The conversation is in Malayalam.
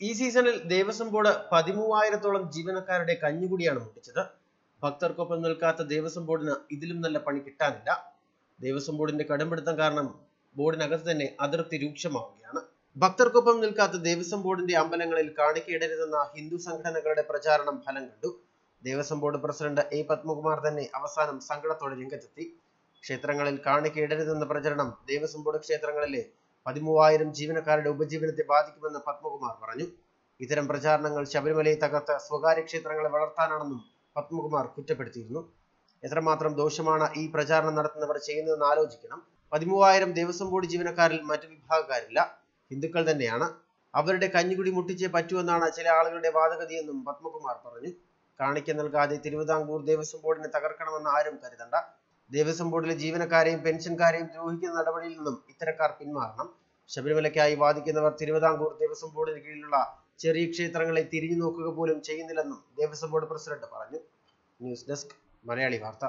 ഈ സീസണിൽ ദേവസ്വം ബോർഡ് 13,000-ഓളം ജീവനക്കാരുടെ കഞ്ഞുകുടിയാണ് മുട്ടിച്ചത്. ഭക്തർക്കൊപ്പം നിൽക്കാത്ത ദേവസ്വം ബോർഡിന് ഇതിലും നല്ല പണി കിട്ടാനില്ല. ദേവസ്വം ബോർഡിന്റെ കടുംപിടുത്തം കാരണം ബോർഡിനകത്ത് തന്നെ അതൃപ്തി രൂക്ഷമാവുകയാണ്. ഭക്തർക്കൊപ്പം നിൽക്കാത്ത ദേവസ്വം ബോർഡിന്റെ അമ്പലങ്ങളിൽ കാണിക്കയിടരുതെന്ന ഹിന്ദു സംഘടനകളുടെ പ്രചാരണം ഫലം കണ്ടു. Devaswom board president A Padmakumar തന്നെ അവസാനം സങ്കടത്തോടെ രംഗത്തെത്തി. ക്ഷേത്രങ്ങളിൽ കാണിക്കയിടരുതെന്ന പ്രചരണം ദേവസ്വം ബോർഡ് ക്ഷേത്രങ്ങളിലെ 13,000 ജീവനക്കാരുടെ ഉപജീവനത്തെ ബാധിക്കുമെന്ന് പത്മകുമാർ പറഞ്ഞു. ഇത്തരം പ്രചാരണങ്ങൾ ശബരിമലയെ തകർത്ത് സ്വകാര്യ ക്ഷേത്രങ്ങളെ വളർത്താനാണെന്നും പത്മകുമാർ കുറ്റപ്പെടുത്തിയിരുന്നു. എത്രമാത്രം ദോഷമാണ് ഈ പ്രചാരണം നടത്തുന്നവർ ചെയ്യുന്നതെന്ന് ആലോചിക്കണം. 13,000 ദേവസ്വം ബോർഡ് ജീവനക്കാരിൽ മറ്റു വിഭാഗക്കാരില്ല, ഹിന്ദുക്കൾ തന്നെയാണ്. അവരുടെ കഞ്ഞുകുടി മുട്ടിച്ചേ പറ്റൂവെന്നാണ് ചില ആളുകളുടെ വാദഗതിയെന്നും പത്മകുമാർ പറഞ്ഞു. കാണിക്ക നൽകാതെ തിരുവിതാംകൂർ ദേവസ്വം ബോർഡിനെ തകർക്കണമെന്ന് ആരും കരുതണ്ട. ദേവസ്വം ബോർഡിലെ ജീവനക്കാരെയും പെൻഷൻകാരെയും ദ്രോഹിക്കുന്ന നടപടിയിൽ നിന്നും ഇത്തരക്കാർ പിന്മാറണം. ശബരിമലയ്ക്കായി വാദിക്കുന്നവർ തിരുവിതാംകൂർ ദേവസ്വം ബോർഡിന് കീഴിലുള്ള ചെറിയ ക്ഷേത്രങ്ങളെ തിരിഞ്ഞു നോക്കുക പോലും ചെയ്യുന്നില്ലെന്നും ദേവസ്വം ബോർഡ് പ്രസിഡന്റ് പറഞ്ഞു. ന്യൂസ് ഡെസ്ക് മലയാളി വാർത്ത.